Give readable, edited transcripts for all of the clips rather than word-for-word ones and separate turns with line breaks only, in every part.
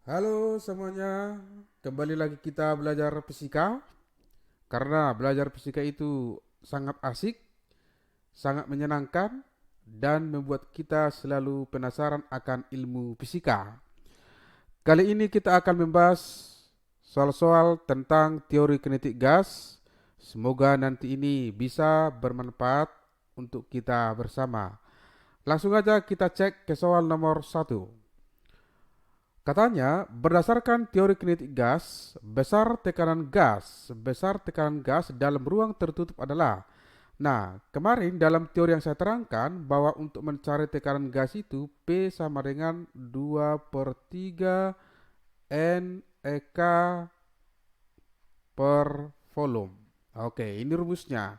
Halo semuanya, kembali lagi kita belajar fisika. Karena belajar fisika itu sangat asik, sangat menyenangkan, dan membuat kita selalu penasaran akan ilmu fisika. Kali ini kita akan membahas soal-soal tentang teori kinetik gas. Semoga nanti ini bisa bermanfaat untuk kita bersama. Langsung aja kita cek ke soal nomor satu. Katanya, berdasarkan teori kinetik gas, besar tekanan gas dalam ruang tertutup adalah. Nah, kemarin dalam teori yang saya terangkan bahwa untuk mencari tekanan gas itu P sama dengan 2 per 3 N EK per volume. Oke, ini rumusnya.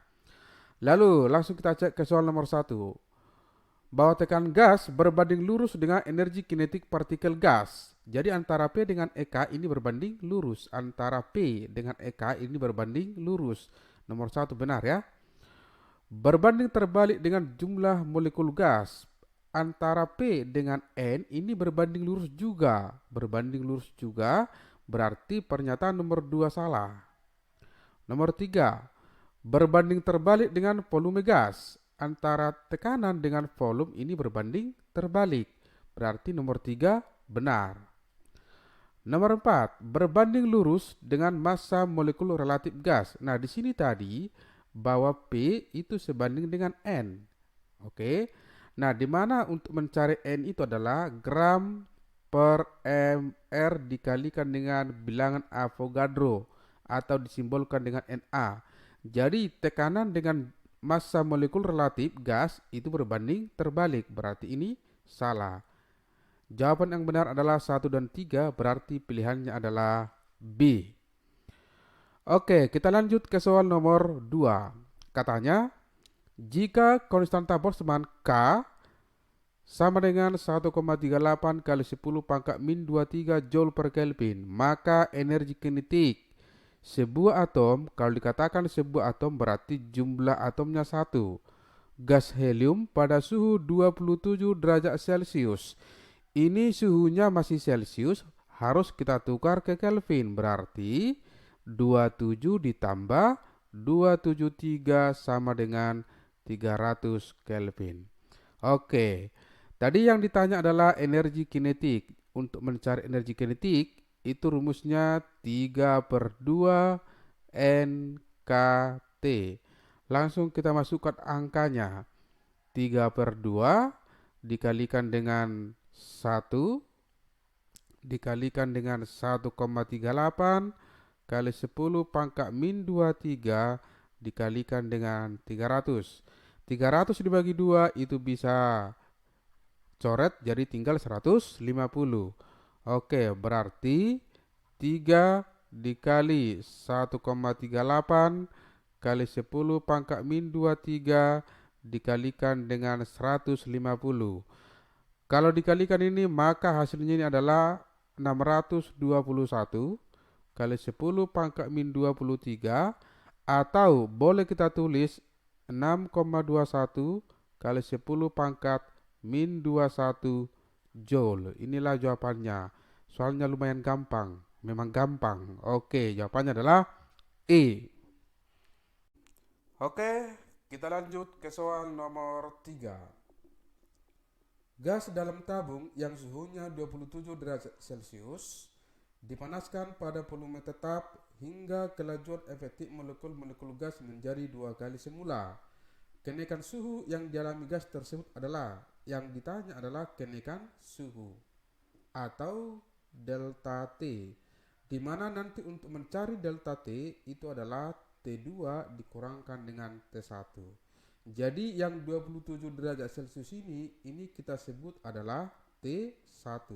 Lalu langsung kita cek ke soal nomor satu. Bahwa tekanan gas berbanding lurus dengan energi kinetik partikel gas. Jadi antara P dengan EK ini berbanding lurus. Antara P dengan EK ini berbanding lurus. Nomor satu benar ya. Berbanding terbalik dengan jumlah molekul gas. Antara P dengan N ini berbanding lurus juga. Berbanding lurus juga berarti pernyataan nomor 2 salah. Nomor 3. Berbanding terbalik dengan volume gas. Antara tekanan dengan volume ini berbanding terbalik. Berarti nomor 3 benar. Nomor 4. Berbanding lurus dengan massa molekul relatif gas. Nah, di sini tadi bahwa P itu sebanding dengan N. Oke. Nah, di mana untuk mencari N itu adalah gram per mR dikalikan dengan bilangan Avogadro atau disimbolkan dengan Na. Jadi tekanan dengan massa molekul relatif gas itu berbanding terbalik. Berarti ini salah. Jawaban yang benar adalah 1 dan 3, berarti pilihannya adalah B. Oke, kita lanjut ke soal nomor 2. Katanya, jika konstanta Boltzmann K sama dengan 1,38 kali 10 pangkat min 23 Joule per Kelvin, maka energi kinetik sebuah atom, kalau dikatakan sebuah atom berarti jumlah atomnya satu. Gas helium pada suhu 27 derajat Celcius. Ini suhunya masih Celcius, harus kita tukar ke Kelvin. Berarti 27 ditambah 273 sama dengan 300 Kelvin. Oke, tadi yang ditanya adalah energi kinetik. Untuk mencari energi kinetik, itu rumusnya 3 per 2 NKT. Langsung kita masukkan angkanya. 3 per 2 dikalikan dengan 1 dikalikan dengan 1,38 kali 10 pangkat min 23 dikalikan dengan 300. 300 dibagi 2 itu bisa coret jadi tinggal 150. Oke, berarti 3 dikali 1,38 kali 10 pangkat min 23 dikalikan dengan 150. Kalau dikalikan ini maka hasilnya ini adalah 621 kali 10 pangkat min 23, atau boleh kita tulis 6,21 kali 10 pangkat min 21 Joule. Inilah jawabannya. Soalnya lumayan gampang. Memang gampang. Oke, jawabannya adalah E. Oke, kita lanjut ke soal nomor 3. Gas dalam tabung yang suhunya 27 derajat Celcius dipanaskan pada volume tetap hingga kelajuan efektif molekul-molekul gas menjadi dua kali semula. Kenaikan suhu yang dialami gas tersebut adalah, yang ditanya adalah kenaikan suhu atau delta T, di mana nanti untuk mencari delta T itu adalah T2 dikurangkan dengan T1. Jadi yang 27 derajat Celcius ini kita sebut adalah T1.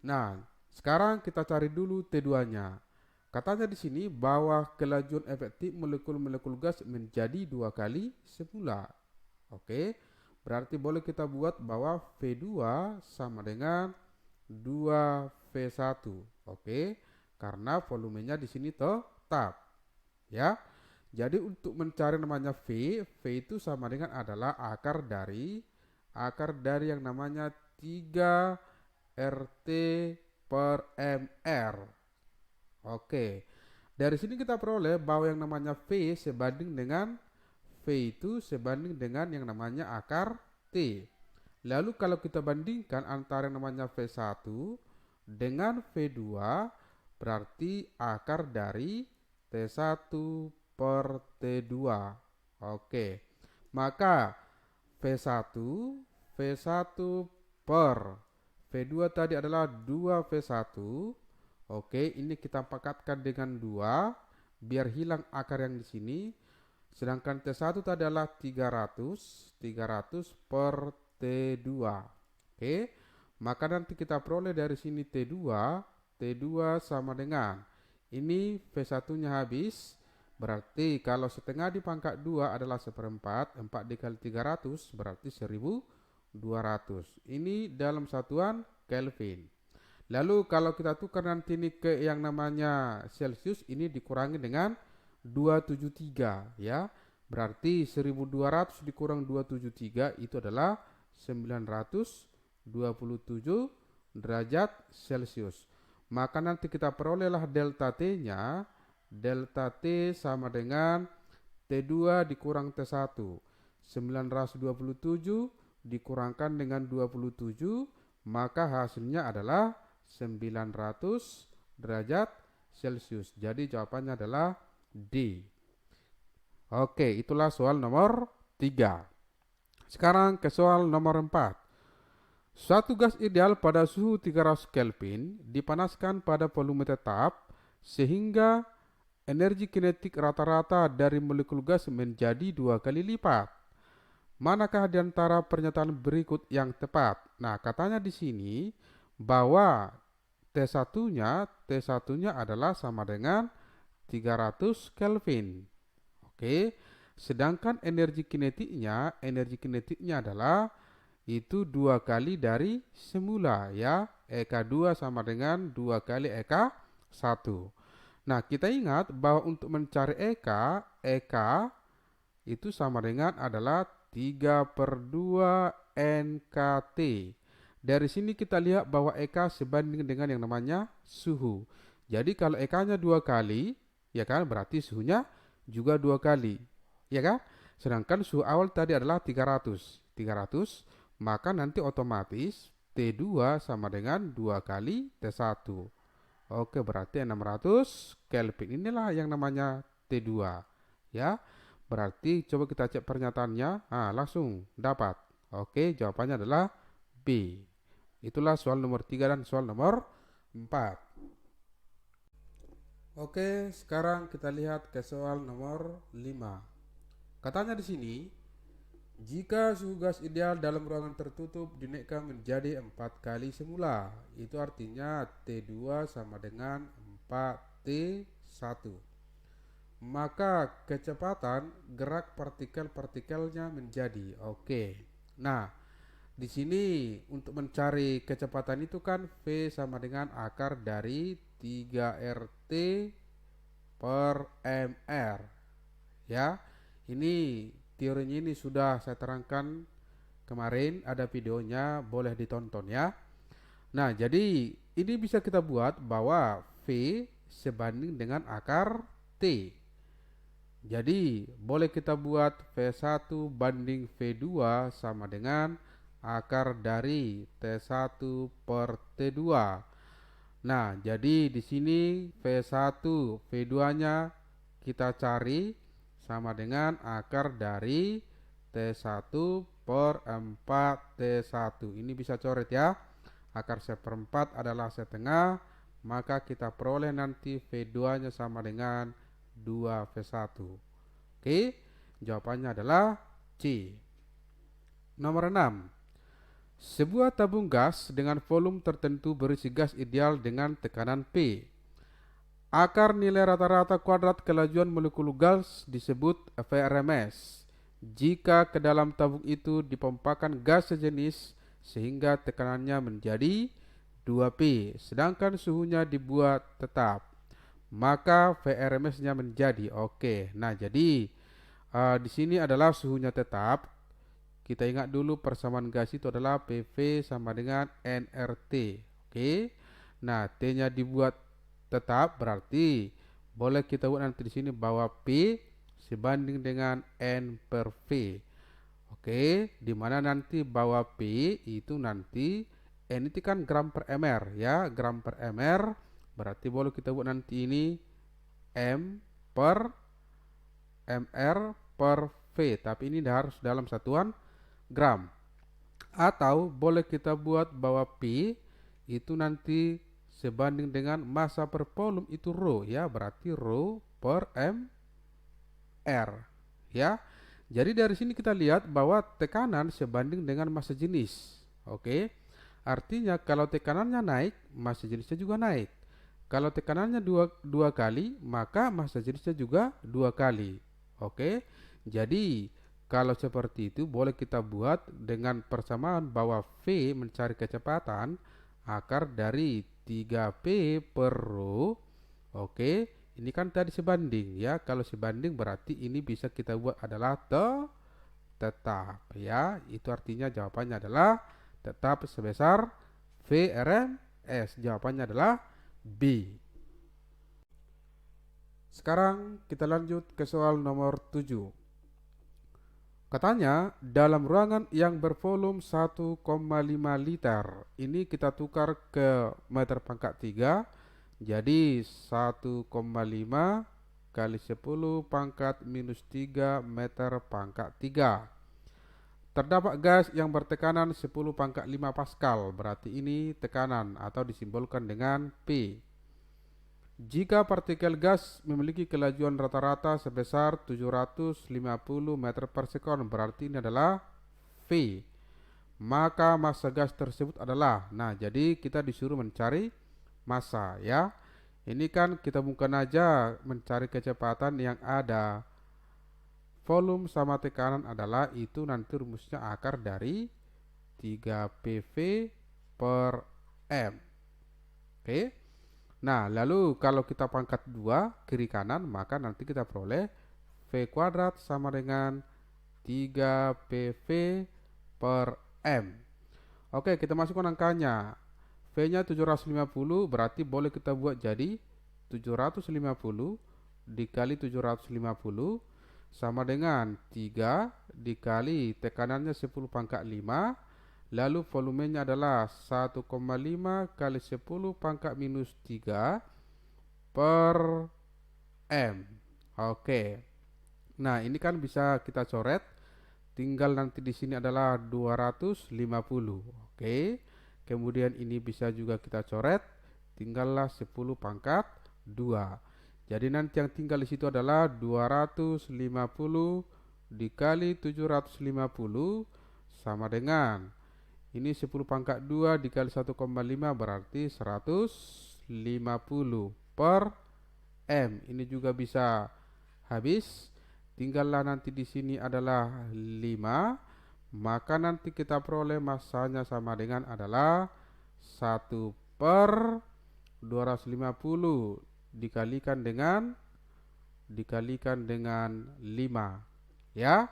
Nah, sekarang kita cari dulu T2-nya. Katanya di sini bahwa kelajuan efektif molekul-molekul gas menjadi dua kali semula. Oke, berarti boleh kita buat bahwa V2 sama dengan 2V1. Oke, karena volumenya di sini tetap. Ya, jadi untuk mencari namanya V itu sama dengan adalah akar dari yang namanya 3 RT per mR. Oke. Dari sini kita peroleh bahwa yang namanya V sebanding dengan V itu sebanding dengan yang namanya akar T. Lalu kalau kita bandingkan antara yang namanya V1 dengan V2, berarti akar dari T1 per T2. Oke. Maka V1 V1 per V2 tadi adalah 2V1. Oke, ini kita pakatkan dengan 2 biar hilang akar yang di sini. Sedangkan T1 tadi adalah 300 per T2. Oke. Maka nanti kita peroleh dari sini T2 sama dengan ini V1-nya habis. Berarti kalau setengah dipangkat 2 adalah 1/4. 4 dikali 300 berarti 1200. Ini dalam satuan Kelvin. Lalu kalau kita tukar nanti ini ke yang namanya Celsius, ini dikurangi dengan 273 ya. Berarti 1200 dikurang 273 itu adalah 927 derajat Celcius. Maka nanti kita perolehlah delta T-nya. Delta T sama dengan T2 dikurang T1. 927 dikurangkan dengan 27, maka hasilnya adalah 900 derajat Celcius. Jadi jawabannya adalah D. Oke, itulah soal nomor 3. Sekarang ke soal nomor 4. Suatu gas ideal pada suhu 300 Kelvin dipanaskan pada volume tetap sehingga energi kinetik rata-rata dari molekul gas menjadi 2 kali lipat. Manakah di antara pernyataan berikut yang tepat? Nah, katanya di sini bahwa T1-nya adalah sama dengan 300 Kelvin. Oke. Sedangkan energi kinetiknya adalah itu 2 kali dari semula ya. EK2 sama dengan 2 kali EK1. Nah, kita ingat bahwa untuk mencari EK itu sama dengan adalah 3/2 NKT. Dari sini kita lihat bahwa EK sebanding dengan yang namanya suhu. Jadi kalau EK-nya 2 kali, ya kan, berarti suhunya juga 2 kali. Ya kan? Sedangkan suhu awal tadi adalah 300. Maka nanti otomatis T2 sama dengan 2 kali T1. Oke, berarti 600 Kelvin. Inilah yang namanya T2. Ya. Berarti coba kita cek pernyataannya. Langsung dapat. Oke, jawabannya adalah B. Itulah soal nomor 3 dan soal nomor 4. Oke, sekarang kita lihat ke soal nomor 5. Katanya di sini, jika suhu gas ideal dalam ruangan tertutup dinaikkan menjadi 4 kali semula, itu artinya T2 sama dengan 4T1. Maka kecepatan gerak partikel-partikelnya menjadi Nah, di sini untuk mencari kecepatan itu kan V sama dengan akar dari 3RT per mR. Ya. Ini teorinya ini sudah saya terangkan kemarin, ada videonya, boleh ditonton ya. Nah, jadi ini bisa kita buat bahwa V sebanding dengan akar T. Jadi boleh kita buat V1 banding V2 sama dengan akar dari T1 per T2. Nah, jadi di sini V1, V2-nya kita cari sama dengan akar dari T1 per 4 T1. Ini bisa coret ya. Akar 1/4 adalah setengah. Maka kita peroleh nanti V2-nya sama dengan 2V1. Oke. Jawabannya adalah C. Nomor 6. Sebuah tabung gas dengan volume tertentu berisi gas ideal dengan tekanan P. Akar nilai rata-rata kuadrat kelajuan molekul gas disebut VRMS. Jika ke dalam tabung itu dipompakan gas sejenis sehingga tekanannya menjadi 2P, sedangkan suhunya dibuat tetap, maka VRMS-nya menjadi Nah, jadi di sini adalah suhunya tetap. Kita ingat dulu persamaan gas itu adalah PV sama dengan nRT. Nah, T-nya dibuat tetap berarti boleh kita buat nanti di sini bahwa P sebanding dengan N per V. Oke, di mana nanti bahwa P itu nanti N itu kan gram per mr ya, gram per mr berarti boleh kita buat nanti ini M per mr per V, tapi ini harus dalam satuan gram. Atau boleh kita buat bahwa P itu nanti sebanding dengan massa per volume itu rho ya, berarti rho per mr ya. Jadi dari sini kita lihat bahwa tekanan sebanding dengan massa jenis. Oke. Artinya kalau tekanannya naik, massa jenisnya juga naik. Kalau tekanannya dua kali, maka massa jenisnya juga dua kali. Oke. Jadi kalau seperti itu boleh kita buat dengan persamaan bahwa V mencari kecepatan akar dari 3P per rho. Oke, ini kan tadi sebanding ya. Kalau sebanding berarti ini bisa kita buat adalah tetap ya. Itu artinya jawabannya adalah tetap sebesar VRMS. Jawabannya adalah B. Sekarang kita lanjut ke soal nomor 7. Katanya, dalam ruangan yang bervolume 1,5 liter, ini kita tukar ke meter pangkat 3, jadi 1,5 kali 10 pangkat minus 3 meter pangkat 3. Terdapat gas yang bertekanan 10 pangkat 5 Pascal, berarti ini tekanan atau disimbolkan dengan P. Jika partikel gas memiliki kelajuan rata-rata sebesar 750 meter per sekon, berarti ini adalah V. Maka massa gas tersebut adalah, nah jadi kita disuruh mencari massa ya. Ini kan kita bukan aja mencari kecepatan yang ada. Volume sama tekanan adalah itu nanti rumusnya akar dari 3PV per M. Oke. Nah, lalu kalau kita pangkat 2 kiri kanan, maka nanti kita peroleh V kuadrat sama dengan 3PV per M. Oke, kita masukkan angkanya. V-nya 750, berarti boleh kita buat jadi 750 dikali 750 sama dengan 3 dikali tekanannya 10 pangkat 5. Lalu volumenya adalah 1,5 kali 10 pangkat minus 3 per M. Oke. Nah, ini kan bisa kita coret. Tinggal nanti di sini adalah 250. Oke. Kemudian ini bisa juga kita coret. Tinggallah 10 pangkat 2. Jadi nanti yang tinggal di situ adalah 250 dikali 750 sama dengan ini 10 pangkat 2 dikali 1,5 berarti 150 per M. Ini juga bisa habis. Tinggallah nanti di sini adalah 5. Maka nanti kita peroleh massanya sama dengan adalah 1 per 250 dikalikan dengan 5. Ya.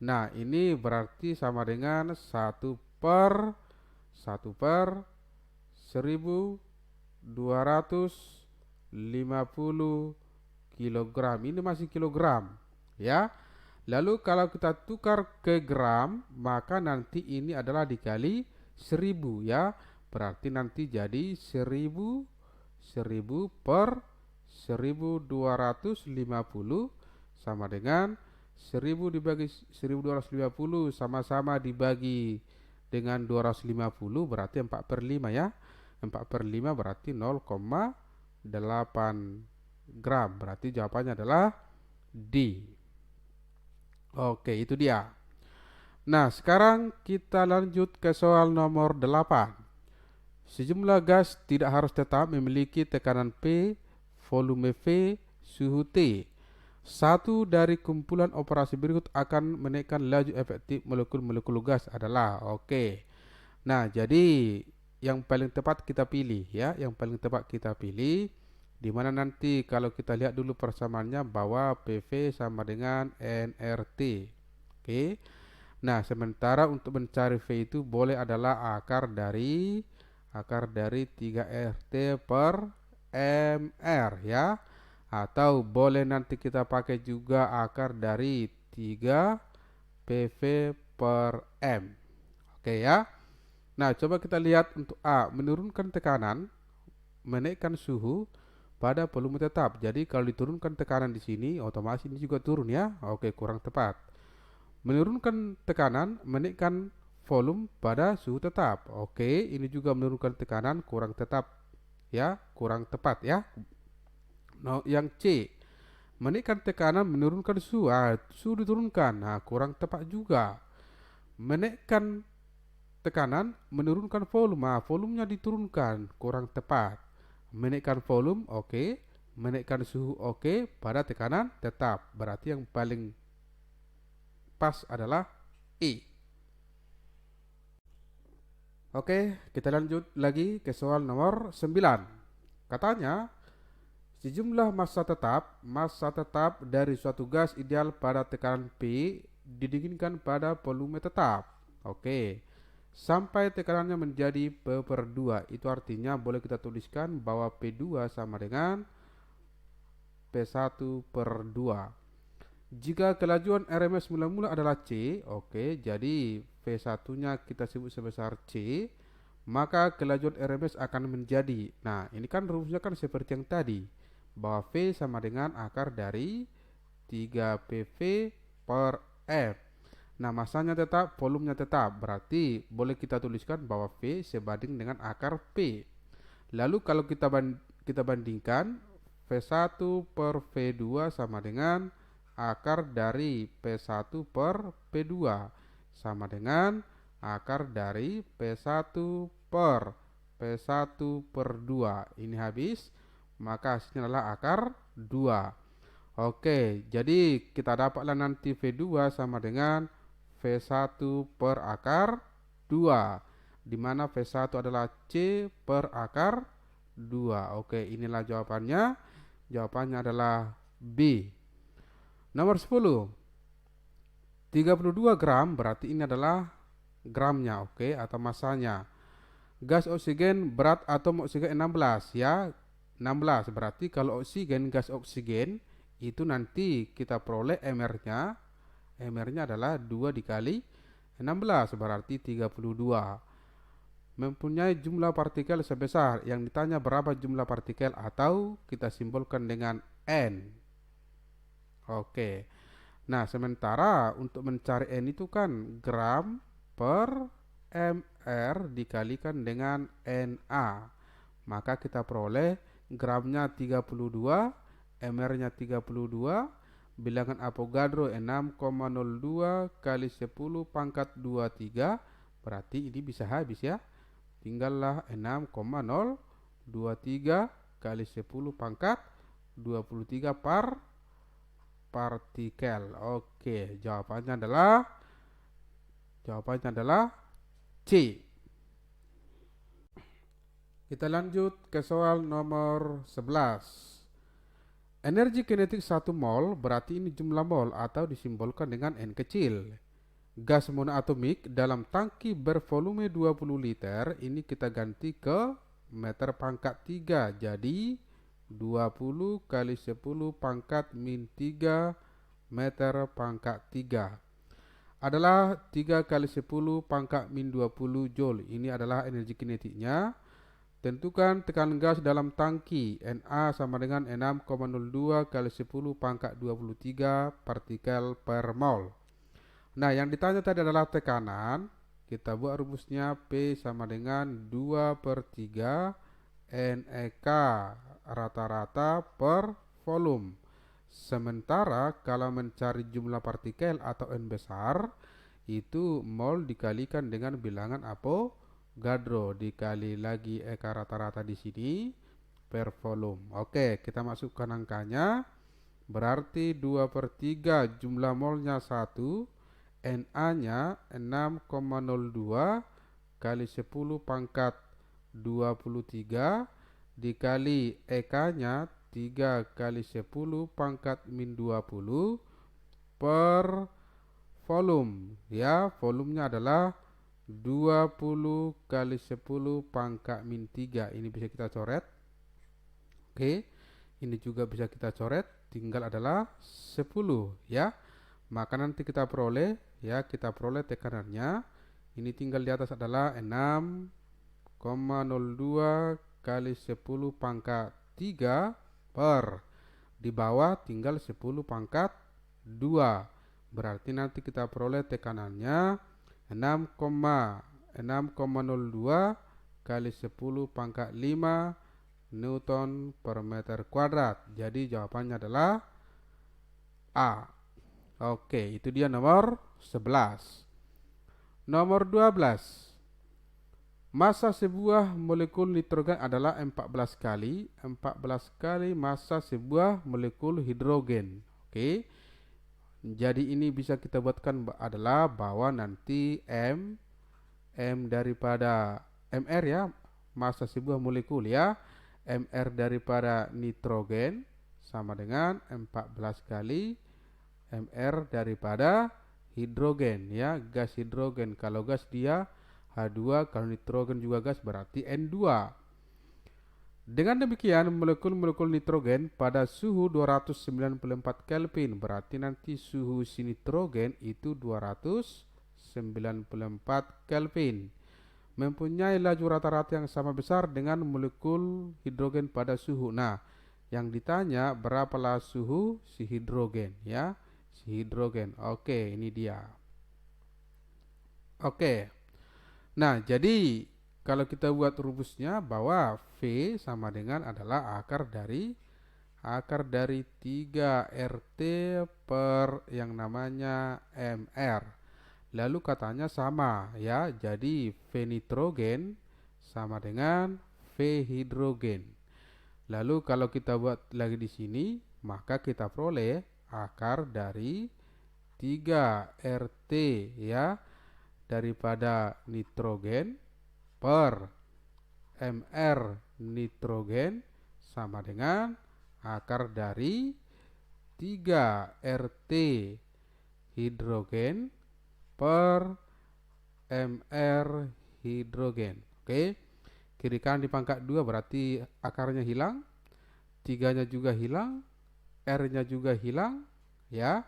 Nah, ini berarti sama dengan 1 per 1250 kilogram. Ini masih kilogram ya. Lalu kalau kita tukar ke gram, maka nanti ini adalah dikali 1000 ya. Berarti nanti jadi 1000 per 1250 sama dengan 1000 dibagi 1250 sama-sama dibagi dengan 250 berarti 4 per 5 ya. 4 per 5 berarti 0,8 gram. Berarti jawabannya adalah D. Oke, itu dia. Nah, sekarang kita lanjut ke soal nomor 8. Sejumlah gas tidak harus tetap memiliki tekanan P, volume V, suhu T. Satu dari kumpulan operasi berikut akan menaikkan laju efektif molekul-molekul gas adalah oke. Nah, jadi yang paling tepat kita pilih ya, yang paling tepat kita pilih di mana nanti kalau kita lihat dulu persamaannya bahwa PV sama dengan nRT. Oke. Nah, sementara untuk mencari V itu boleh adalah akar dari akar dari 3 RT per MR ya. Atau boleh nanti kita pakai juga akar dari 3 PV per M. Oke ya. Nah, coba kita lihat untuk A, menurunkan tekanan, menaikkan suhu pada volume tetap. Jadi kalau diturunkan tekanan di sini, otomatis ini juga turun ya. Oke, kurang tepat. Menurunkan tekanan, menaikkan volume pada suhu tetap. Oke, ini juga menurunkan tekanan, kurang tetap ya, kurang tepat ya. Nah, yang C, menaikkan tekanan, menurunkan suhu. Suhu diturunkan. Nah, kurang tepat juga. Menaikkan tekanan, menurunkan volume. Volumenya diturunkan, kurang tepat. Menaikkan volume, oke. Menaikkan suhu, oke. Pada tekanan tetap. Berarti yang paling pas adalah E. Oke, kita lanjut lagi ke soal nomor 9. Katanya, sejumlah massa tetap dari suatu gas ideal pada tekanan P didinginkan pada volume tetap. Oke, sampai tekanannya menjadi P per 2. Itu artinya boleh kita tuliskan bahwa P2 sama dengan P1 per 2. Jika kelajuan RMS mula-mula adalah C, oke, jadi V1-nya kita sebut sebesar C, maka kelajuan RMS akan menjadi, nah ini kan rumusnya kan seperti yang tadi, bahwa V sama dengan akar dari 3PV per M. Nah, masanya tetap, volumenya tetap, berarti boleh kita tuliskan bahwa V sebanding dengan akar P. Lalu kalau kita bandingkan, V1 per V2 sama dengan akar dari P1 per P2 sama dengan akar dari P1 per P1 per 2. Ini habis, maka hasilnya adalah akar 2. Oke, jadi kita dapatlah nanti V2 sama dengan V1 per akar 2, di mana V1 adalah C per akar 2. Oke, inilah jawabannya. Jawabannya adalah B. Nomor 10. 32 gram berarti ini adalah gramnya, oke, atau masanya. Gas oksigen berat atom oksigen 16 ya. 16 berarti kalau oksigen, gas oksigen itu nanti kita peroleh MR-nya. MR-nya adalah 2 dikali 16 berarti 32. Mempunyai jumlah partikel sebesar, yang ditanya berapa jumlah partikel atau kita simbolkan dengan N. Oke. Nah, sementara untuk mencari N itu kan gram per MR dikalikan dengan Na. Maka kita peroleh gramnya 32, MR-nya 32, bilangan Avogadro 6,02 kali 10 pangkat 23, berarti ini bisa habis ya. Tinggallah 6,023 kali 10 pangkat 23 per partikel. Oke, jawabannya adalah C. Kita lanjut ke soal nomor 11. Energi kinetik 1 mol berarti ini jumlah mol atau disimbolkan dengan N kecil. Gas monoatomik dalam tangki bervolume 20 liter ini kita ganti ke meter pangkat 3. Jadi 20 kali 10 pangkat min 3 meter pangkat 3 adalah 3 kali 10 pangkat min 20 joule. Ini adalah energi kinetiknya. Tentukan tekanan gas dalam tangki. Na sama dengan 6,02 kali 10 pangkat 23 partikel per mol. Nah, yang ditanya tadi adalah tekanan. Kita buat rumusnya P sama dengan 2 per 3 NEK rata-rata per volume. Sementara kalau mencari jumlah partikel atau N besar, itu mol dikalikan dengan bilangan Avogadro dikali lagi EK rata-rata di sini per volume. Oke, kita masukkan angkanya. Berarti 2 per 3 jumlah molnya 1, Na-nya 6,02 kali 10 pangkat 23 dikali EK-nya 3 kali 10 pangkat min 20 per volume. Ya, volumenya adalah 20 kali 10 pangkat min 3. Ini bisa kita coret. Oke, ini juga bisa kita coret. Tinggal adalah 10 ya. Maka nanti kita peroleh ya, kita peroleh tekanannya. Ini tinggal di atas adalah 6,02 kali 10 pangkat 3 per di bawah tinggal 10 pangkat 2. Berarti nanti kita peroleh tekanannya 6,02 kali 10 pangkat 5 Newton per meter kuadrat. Jadi jawabannya adalah A. Oke, itu dia nomor 11. Nomor 12. Massa sebuah molekul nitrogen adalah 14 kali massa sebuah molekul hidrogen. Oke. Jadi ini bisa kita buatkan adalah bahwa nanti M daripada Mr ya, massa sebuah molekul ya, Mr daripada nitrogen sama dengan 14 kali Mr daripada hidrogen ya, gas hidrogen. Kalau gas dia H2, kalau nitrogen juga gas berarti N2. Dengan demikian, molekul-molekul nitrogen pada suhu 294 Kelvin, berarti nanti suhu si nitrogen itu 294 Kelvin. Mempunyai laju rata-rata yang sama besar dengan molekul hidrogen pada suhu. Nah, yang ditanya berapalah suhu si hidrogen ya, si hidrogen. Oke, ini dia. Oke. Nah, jadi kalau kita buat rumusnya bahwa V sama dengan adalah akar dari 3RT per yang namanya MR. Lalu katanya sama ya, jadi V nitrogen sama dengan V hidrogen. Lalu kalau kita buat lagi di sini, maka kita peroleh akar dari 3RT ya daripada nitrogen per Mr nitrogen sama dengan akar dari 3RT hidrogen per Mr hidrogen. Oke, kiri kanan di pangkat 2 berarti akarnya hilang, 3-nya juga hilang, R-nya juga hilang ya.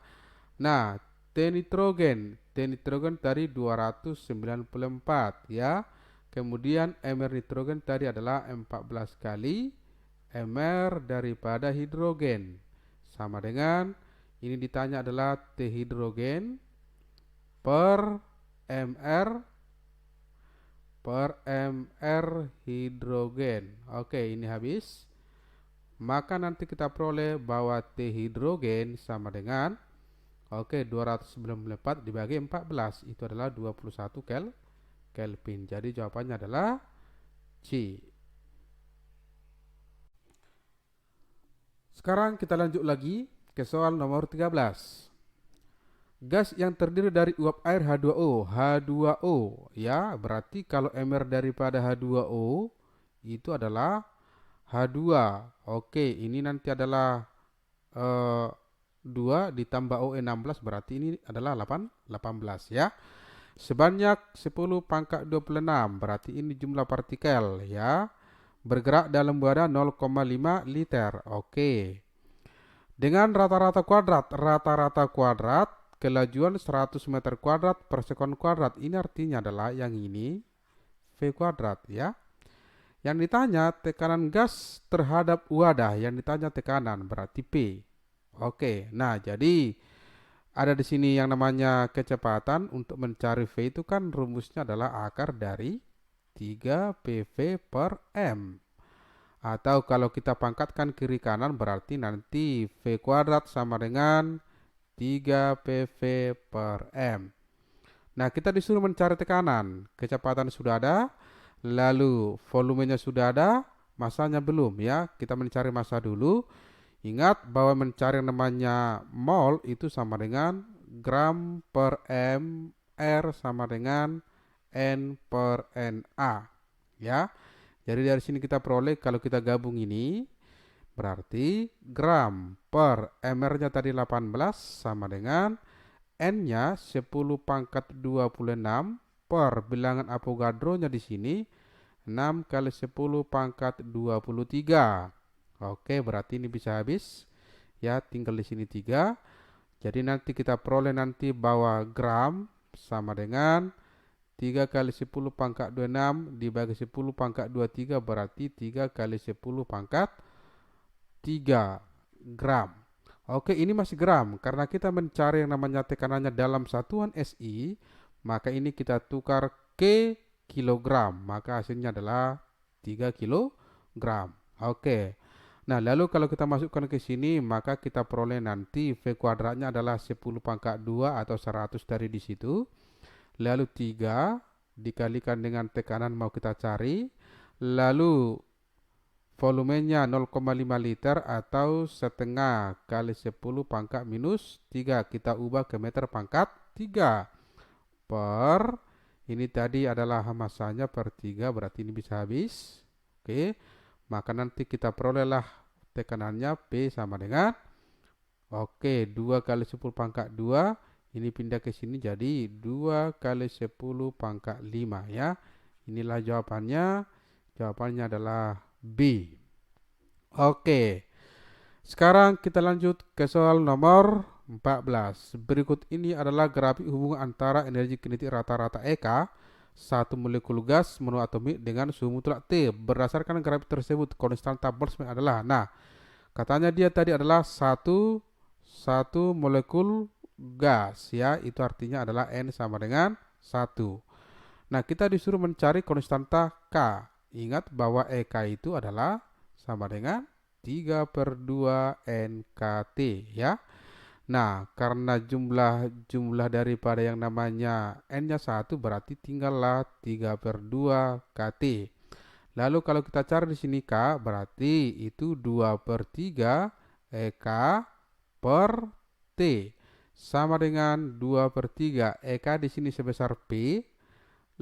Nah, T nitrogen tadi 294 ya. Kemudian Mr nitrogen tadi adalah 14 kali Mr daripada hidrogen. Sama dengan ini ditanya adalah T hidrogen per Mr hidrogen. Oke, ini habis. Maka nanti kita peroleh bahwa T hidrogen sama dengan 294 dibagi 14 itu adalah 21 Kelvin. Jadi jawabannya adalah C. Sekarang kita lanjut lagi ke soal nomor 13. Gas yang terdiri dari uap air H2O ya, berarti kalau Mr daripada H2O itu adalah H2. Oke, ini nanti adalah 2 ditambah OE16 berarti ini adalah 18 ya. Sebanyak 10 pangkat 26 berarti ini jumlah partikel ya. Bergerak dalam wadah 0,5 liter. Oke. Dengan rata-rata kuadrat kelajuan 100 meter kuadrat per sekon kuadrat. Ini artinya adalah yang ini V kuadrat ya. Yang ditanya tekanan gas terhadap wadah, yang ditanya tekanan berarti P. Oke, nah jadi ada di sini yang namanya kecepatan. Untuk mencari V itu kan rumusnya adalah akar dari 3 PV per M. Atau kalau kita pangkatkan kiri kanan berarti nanti V kuadrat sama dengan 3 PV per M. Nah, kita disuruh mencari tekanan. Kecepatan sudah ada, lalu volumenya sudah ada, massanya belum ya. Kita mencari massa dulu. Ingat bahwa mencari yang namanya mol itu sama dengan gram per M, R sama dengan N per Na ya. Jadi dari sini kita peroleh kalau kita gabung ini berarti gram per Mr-nya tadi 18 sama dengan N-nya 10 pangkat 26 per bilangan Avogadro-nya di sini 6 kali 10 pangkat 23. Oke, berarti ini bisa habis. Ya, tinggal di sini 3. Jadi nanti kita peroleh nanti bahwa gram sama dengan 3 kali 10 pangkat 26 dibagi 10 pangkat 23 berarti 3 kali 10 pangkat 3 gram. Oke, ini masih gram. Karena kita mencari yang namanya tekanannya dalam satuan SI, maka ini kita tukar ke kilogram. Maka hasilnya adalah 3 kilogram. Oke. Nah, lalu kalau kita masukkan ke sini, maka kita peroleh nanti V kuadratnya adalah 10 pangkat 2 atau 100 dari di situ. Lalu 3 dikalikan dengan tekanan mau kita cari. Lalu volumenya 0,5 liter atau setengah kali 10 pangkat minus 3. Kita ubah ke meter pangkat 3 per, ini tadi adalah masanya per 3, berarti ini bisa habis. Oke, maka nanti kita perolehlah tekanannya P sama dengan, oke, 2 kali 10 pangkat 2. Ini pindah ke sini jadi 2 kali 10 pangkat 5 ya. Inilah jawabannya. Jawabannya adalah B. Oke. Sekarang kita lanjut ke soal nomor 14. Berikut ini adalah grafik hubungan antara energi kinetik rata-rata EK satu molekul gas monoatomik dengan suhu mutlak T. Berdasarkan grafik tersebut, konstanta Boltzmann adalah, nah, katanya dia tadi adalah satu molekul gas ya, itu artinya adalah N sama dengan 1. Nah, kita disuruh mencari konstanta K. Ingat bahwa EK itu adalah sama dengan 3/2 NKT ya. Nah, karena jumlah daripada yang namanya N-nya 1 berarti tinggallah 3/2 KT. Lalu kalau kita cari di sini K berarti itu 2/3 EK per T sama dengan 2/3 EK di sini sebesar P,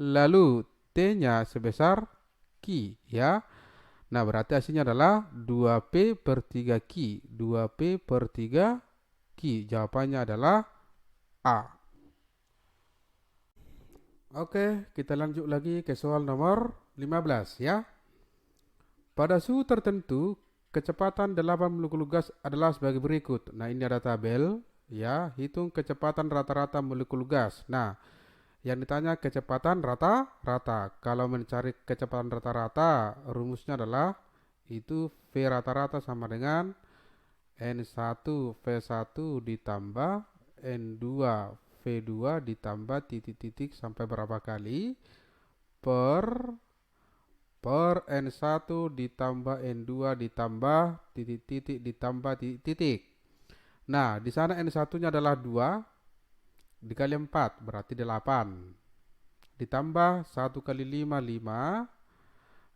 lalu T-nya sebesar Q ya. Nah, berarti hasilnya adalah 2P per 3 Q. 2P per 3 Q. Jawabannya adalah A. Oke, kita lanjut lagi ke soal nomor 15 ya. Pada suhu tertentu, kecepatan 8 molekul gas adalah sebagai berikut. Nah, ini ada tabel ya, hitung kecepatan rata-rata molekul gas. Nah, yang ditanya kecepatan rata-rata. Kalau mencari kecepatan rata-rata, rumusnya adalah itu V rata-rata sama dengan N1 V1 ditambah N2 V2 ditambah titik-titik sampai berapa kali per N1 ditambah N2 ditambah titik-titik ditambah titik-titik. Nah, di sana N1-nya adalah 2 dikali 4 berarti 8. Ditambah 1 kali 5 5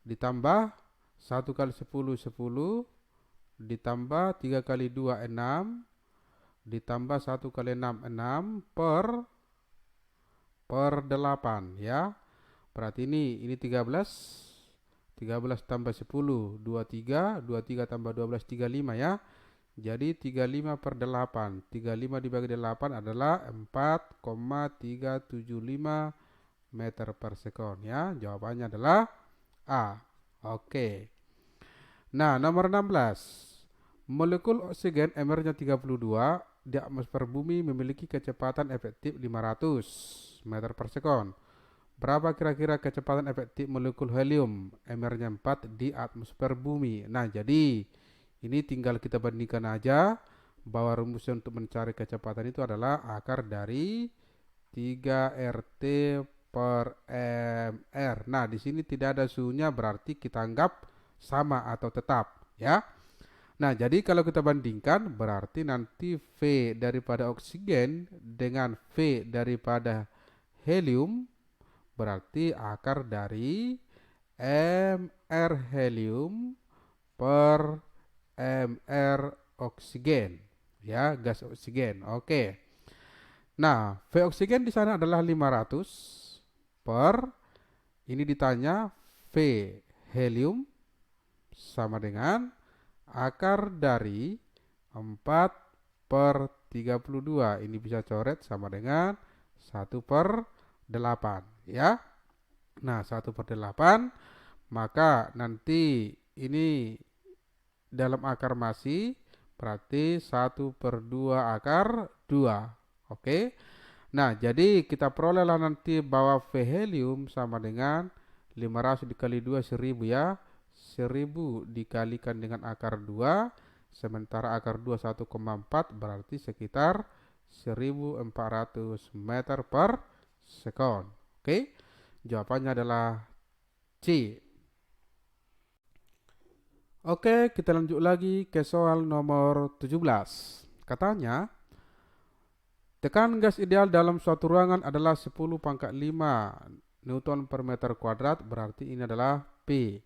ditambah 1 kali 10 10 ditambah 3 kali 2 6 ditambah 1 kali 6 6 per 8 ya. Berarti ini 13 tambah 10 23 tambah 12 35 ya. Jadi 35 per 8. 35 dibagi 8 adalah 4,375 meter per sekon ya. Jawabannya adalah A. Oke. Nah, nomor 16. Molekul oksigen MR-nya 32 di atmosfer bumi memiliki kecepatan efektif 500 meter per sekon. Berapa kira-kira kecepatan efektif molekul helium MR-nya 4 di atmosfer bumi? Nah, jadi ini tinggal kita bandingkan aja bahwa rumusnya untuk mencari kecepatan itu adalah akar dari 3RT per MR. Nah, di sini tidak ada suhunya berarti kita anggap sama atau tetap ya. Nah, jadi kalau kita bandingkan berarti nanti V daripada oksigen dengan V daripada helium berarti akar dari MR helium per MR oksigen ya, gas oksigen. Oke. Nah, V oksigen di sana adalah 500 per, ini ditanya V helium sama dengan akar dari 4/32. Ini bisa coret sama dengan 1/8 ya. Nah, 1/8, maka nanti ini dalam akar masih berarti 1/2 akar 2. Oke. Nah, jadi kita perolehlah nanti bahwa V helium sama dengan 500 dikali 2 1000 ya. 1000 dikalikan dengan akar 2, sementara akar 2 1,4 berarti sekitar 1400 meter per sekon. Oke, jawabannya adalah C. Oke, kita lanjut lagi ke soal nomor 17. Katanya, tekanan gas ideal dalam suatu ruangan adalah 10⁻5 Newton per meter kuadrat, berarti ini adalah P.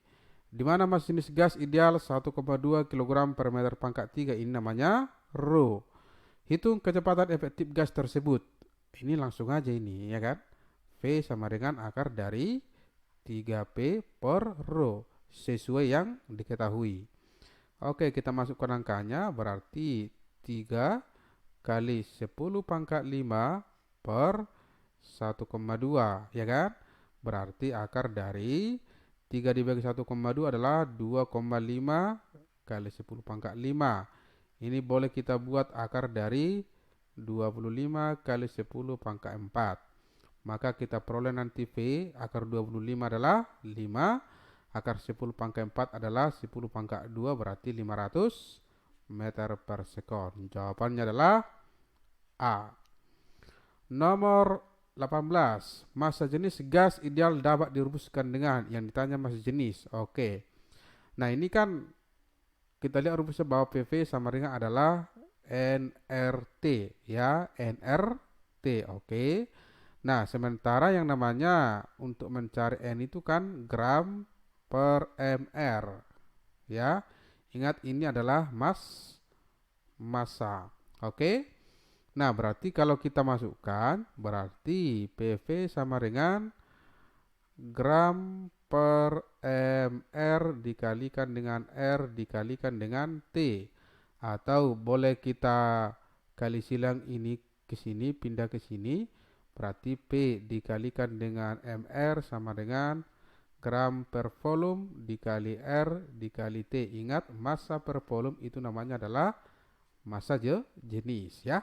Di mana mas jenis gas ideal 1,2 kg per meter pangkat 3, ini namanya Rho. Hitung kecepatan efektif gas tersebut. Ini langsung aja ini, ya kan? V sama dengan akar dari 3P per Rho, sesuai yang diketahui. Oke, kita masukkan angkanya, berarti 3 kali 10⁻5 per 1,2, ya kan? Berarti akar dari 3 dibagi 1,2 adalah 2,5 kali 10⁻5. Ini boleh kita buat akar dari 25 kali 10⁻4. Maka kita peroleh nanti V akar 25 adalah 5, akar 10⁻4 adalah 10⁻2, berarti 500 meter per sekon. Jawabannya adalah A. Nomor 18. Massa jenis gas ideal dapat dirumuskan dengan, yang ditanya massa jenis. Oke. Nah, ini kan kita lihat rumusnya bahwa PV sama dengan adalah nRT, ya, nRT. Oke. Nah, sementara yang namanya untuk mencari N itu kan gram per mR, ya. Ingat ini adalah massa. Oke. Nah, berarti kalau kita masukkan, berarti PV sama dengan gram per mR dikalikan dengan R dikalikan dengan T. Atau boleh kita kali silang ini ke sini, pindah ke sini. Berarti P dikalikan dengan mR sama dengan gram per volume dikali R dikali T. Ingat, massa per volume itu namanya adalah massa jenis, ya.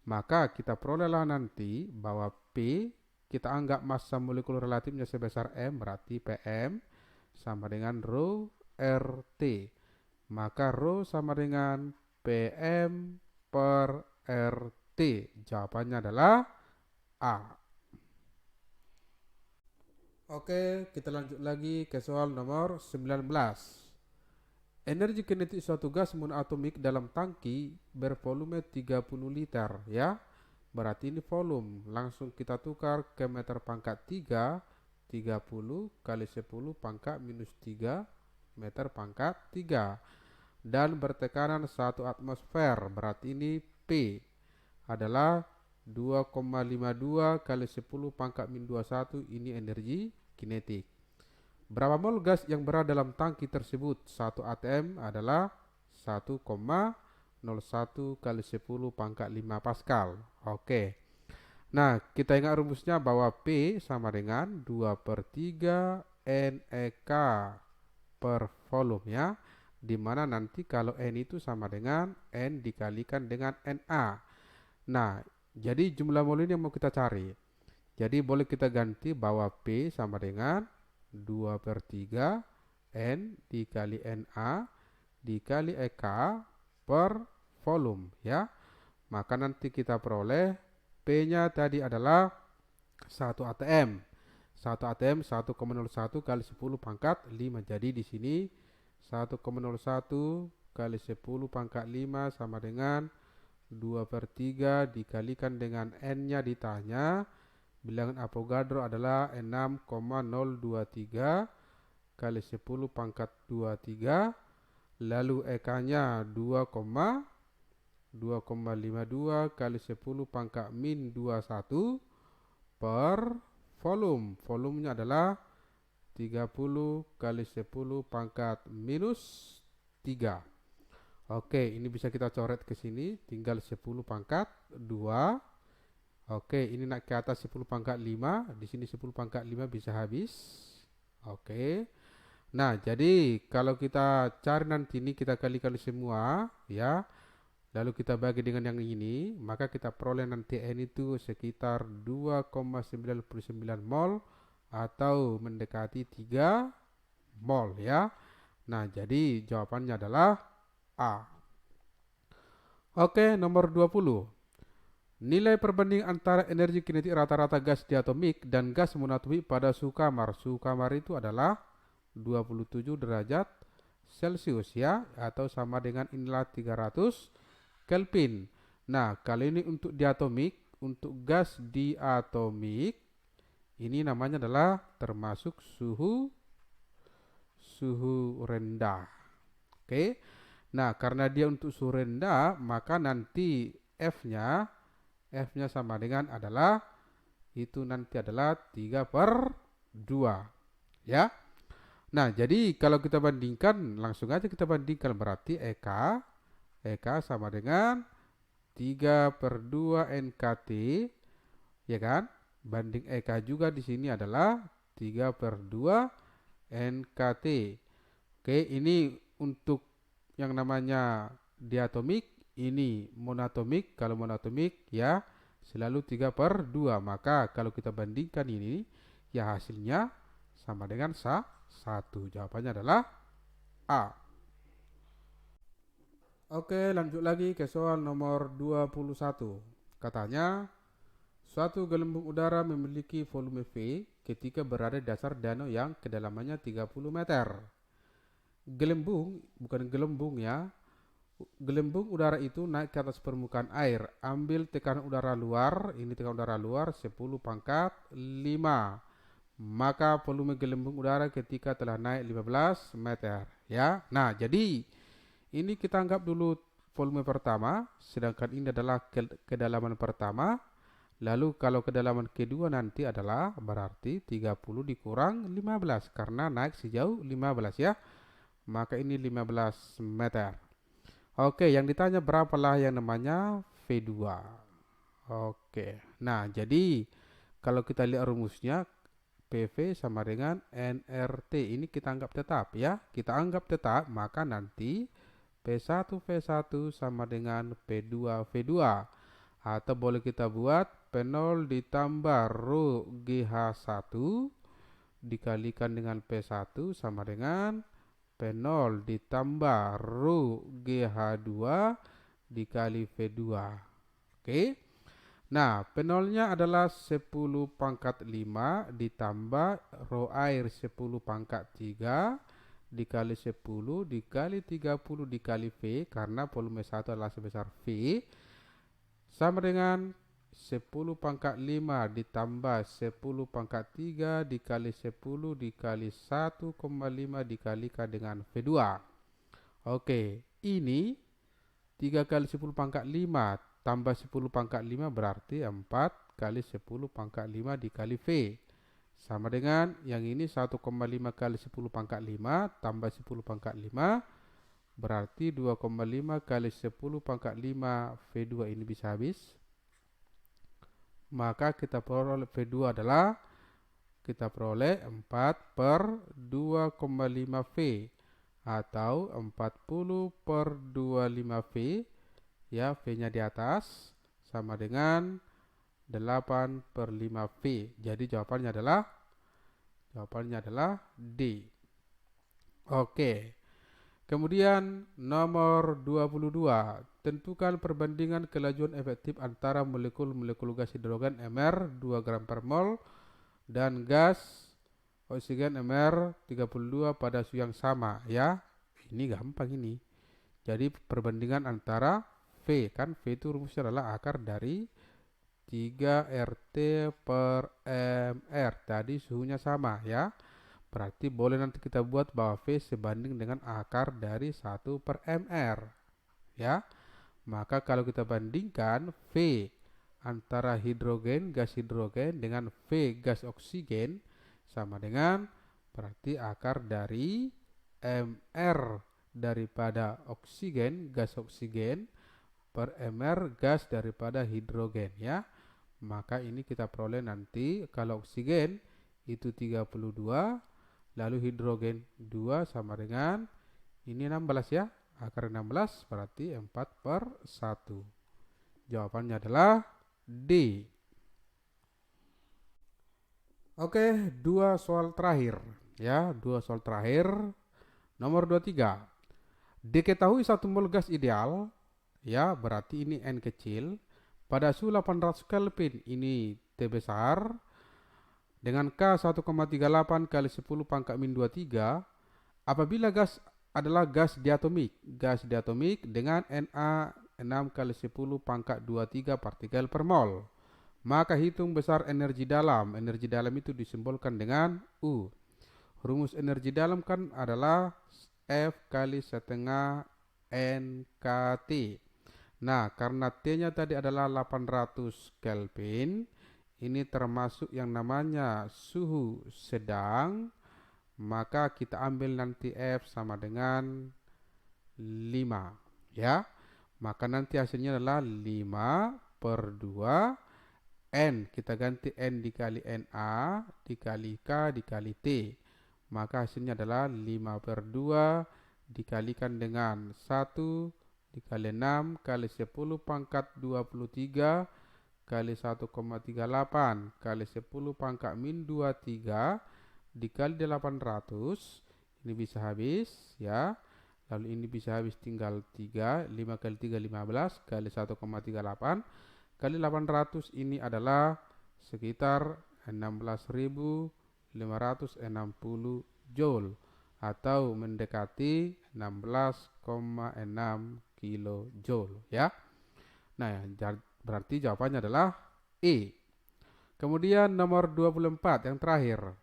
Maka kita perolehlah nanti bahwa P kita anggap massa molekul relatifnya sebesar M, berarti PM sama dengan rho RT. Maka rho sama dengan PM per RT. Jawabannya adalah A. Oke, kita lanjut lagi ke soal nomor 19. Energi kinetik suatu gas monoatomik dalam tangki bervolume 30 liter, ya. Berarti ini volume. Langsung kita tukar ke meter pangkat 3, 30 kali 10 pangkat minus 3 meter pangkat 3. Dan bertekanan 1 atmosfer, berarti ini P adalah 2,52 kali 10 pangkat min 21, ini energi kinetik. Berapa mol gas yang berada dalam tangki tersebut? 1 atm adalah 1,01 kali 10 pangkat 5 Pascal. Oke. Nah, kita ingat rumusnya bahwa P sama dengan 2/3 NEK per volume, ya. Dimana nanti kalau N itu sama dengan N dikalikan dengan NA. Nah, jadi jumlah mol ini yang mau kita cari. Jadi boleh kita ganti bahwa P sama dengan 2/3 N dikali NA dikali EK per volume, ya. Maka nanti kita peroleh P-nya tadi adalah 1 atm. 1 atm 1,01 kali 10 pangkat 5. Jadi di sini 1,01 kali 10 pangkat 5 sama dengan 2/3 dikalikan dengan N-nya ditanya. Bilangan Avogadro adalah 6,023 kali 10 pangkat 23. Lalu EK-nya 2,52 kali 10 pangkat min 21 per volume. Volumenya adalah 30 kali 10 pangkat minus 3. Oke, ini bisa kita coret ke sini, tinggal 10 pangkat 2 Oke, ini naik ke atas 10 pangkat 5, di sini 10 pangkat 5 bisa habis. Oke. Nah, jadi kalau kita cari nanti ini kita kalikan semua ya, lalu kita bagi dengan yang ini, maka kita peroleh nanti N itu sekitar 2,99 mol atau mendekati 3 mol ya. Nah, jadi jawabannya adalah A. Oke, nomor 20. Nilai perbanding antara energi kinetik rata-rata gas diatomik dan gas monoatomik pada suhu kamar. Suhu kamar itu adalah 27 derajat Celcius ya, atau sama dengan inilah 300 Kelvin. Nah, kalau ini untuk diatomik, untuk gas diatomik, ini namanya adalah termasuk suhu rendah. Oke. Nah, karena dia untuk suhu rendah, maka nanti F-nya sama dengan adalah itu nanti adalah 3/2 ya. Nah, jadi kalau kita bandingkan, langsung aja kita bandingkan, berarti EK sama dengan 3/2 NKT, ya kan? Banding EK juga di sini adalah 3/2 NKT. Oke, ini untuk yang namanya diatomik, ini monoatomik. Kalau monoatomik ya selalu 3/2. Maka kalau kita bandingkan ini, ya hasilnya sama dengan 1. Jawabannya adalah A. Oke, lanjut lagi ke soal nomor 21. Katanya, suatu gelembung udara memiliki volume V ketika berada di dasar danau yang kedalamannya 30 meter. Gelembung, bukan gelembung ya. Gelembung udara itu naik ke atas permukaan air. Ambil tekanan udara luar, ini tekanan udara luar 10 pangkat 5. Maka volume gelembung udara ketika telah naik 15 meter ya. Nah, jadi ini kita anggap dulu volume pertama, sedangkan ini adalah kedalaman pertama. Lalu kalau kedalaman kedua nanti adalah berarti 30 dikurang 15 karena naik sejauh 15 ya. Maka ini 15 meter. Oke, yang ditanya berapalah yang namanya V2. Oke. Nah, jadi kalau kita lihat rumusnya, PV sama dengan nRT. Ini kita anggap tetap ya. Kita anggap tetap, maka nanti P1 V1 sama dengan P2 V2. Atau boleh kita buat P0 ditambah Rho GH1 dikalikan dengan P1 sama dengan P0 ditambah Rho GH2 dikali V2. Oke. Nah, P0-nya adalah 10 pangkat 5 ditambah Rho air 10 pangkat 3 dikali 10 dikali 30 dikali V, karena volume 1 adalah sebesar V, sama dengan 10 pangkat 5 ditambah 10 pangkat 3 dikali 10 dikali 1,5 dikalikan dengan V2. Oke, ini 3 kali 10 pangkat 5 tambah 10 pangkat 5 berarti 4 kali 10 pangkat 5 dikali V. Sama dengan yang ini 1,5 kali 10 pangkat 5 tambah 10 pangkat 5 berarti 2,5 kali 10 pangkat 5 V2 ini bisa habis. Maka kita peroleh V2 adalah kita peroleh 4/2,5 V atau 40/25 V ya, V-nya di atas sama dengan 8/5 V. Jadi jawabannya adalah D. Oke. Kemudian nomor 22, tentukan perbandingan kelajuan efektif antara molekul-molekul gas hidrogen Mr 2 gram per mol dan gas oksigen Mr 32 pada suhu yang sama ya. Ini gampang ini. Jadi perbandingan antara V, kan V itu rumusnya adalah akar dari 3RT per MR. Tadi suhunya sama ya. Berarti boleh nanti kita buat bahwa V sebanding dengan akar dari 1/MR ya. Maka kalau kita bandingkan V antara hidrogen, gas hidrogen dengan V gas oksigen sama dengan berarti akar dari MR daripada oksigen, gas oksigen per MR gas daripada hidrogen ya. maka ini kita peroleh nanti kalau oksigen itu 32, lalu hidrogen 2 sama dengan ini 16 ya. Akar 16 berarti 4/1. Jawabannya adalah D. Oke, dua soal terakhir. Ya, dua soal terakhir. Nomor 23. Diketahui 1 mol gas ideal, ya, berarti ini N kecil, pada suhu 800 Kelvin, ini T besar, dengan K 1,38 kali 10 pangkat min 23, apabila gas adalah gas diatomik dengan Na 6 kali 10 pangkat 23 partikel per mol. Maka hitung besar energi dalam. Energi dalam itu disimbolkan dengan U. Rumus energi dalam kan adalah F kali setengah NKT. Nah, karena T-nya tadi adalah 800 Kelvin, ini termasuk yang namanya suhu sedang, maka kita ambil nanti F sama dengan 5, ya. Maka nanti hasilnya adalah 5/2 N, kita ganti N dikali Na dikali K dikali T. Maka hasilnya adalah 5/2 dikalikan dengan 1 dikali 6 kali 10 pangkat 23 kali 1,38 kali 10 pangkat min 23 dikali 800. Ini bisa habis ya. Lalu ini bisa habis tinggal 3. 5 kali 3 15 kali 1,38 kali 800, ini adalah sekitar 16.560 joule atau mendekati 16,6 kilojoule ya. Nah, berarti jawabannya adalah E. Kemudian nomor 24 yang terakhir.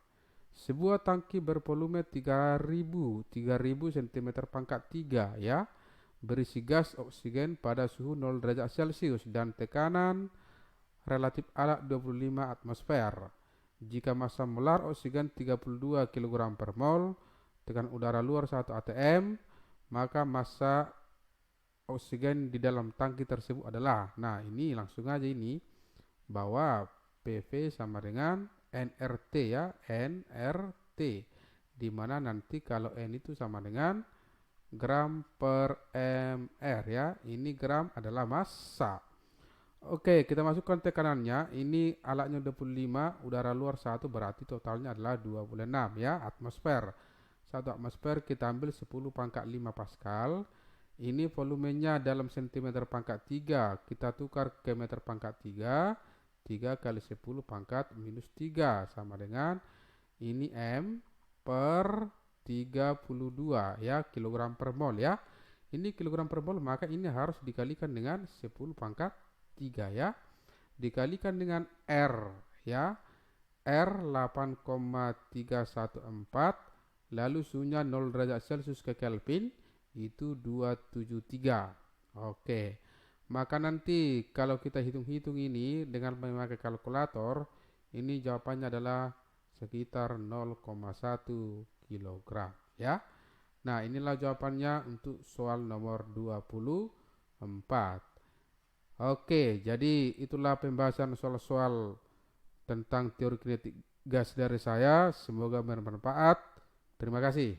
Sebuah tangki bervolume 3000 cm pangkat 3 ya, berisi gas oksigen pada suhu 0 derajat Celcius dan tekanan relatif alat 25 atmosfer. Jika massa molar oksigen 32 kg per mol, tekanan udara luar 1 atm, maka massa oksigen di dalam tangki tersebut adalah, nah ini langsung aja ini, bahwa PV sama dengan nRT ya, nRT, dimana nanti kalau N itu sama dengan gram per mr ya. Ini gram adalah massa. Oke, kita masukkan tekanannya. Ini alatnya 25, udara luar 1, berarti totalnya adalah 26 ya, atmosfer. 1 atmosfer kita ambil 10 pangkat 5 Pascal. Ini volumenya dalam cm pangkat 3, kita tukar ke meter pangkat 3. 3 kali 10 pangkat minus 3 sama dengan ini M per 32 ya, kilogram per mol ya. Ini kilogram per mol, maka ini harus dikalikan dengan 10 pangkat 3 ya. Dikalikan dengan R ya. R 8,314, lalu suhunya 0 derajat Celcius ke Kelvin itu 273. Oke. Maka nanti kalau kita hitung-hitung ini dengan memakai kalkulator, ini jawabannya adalah sekitar 0,1 kilogram ya. Nah, inilah jawabannya untuk soal nomor 24. Oke, jadi itulah pembahasan soal-soal tentang teori kinetik gas dari saya. Semoga bermanfaat. Terima kasih.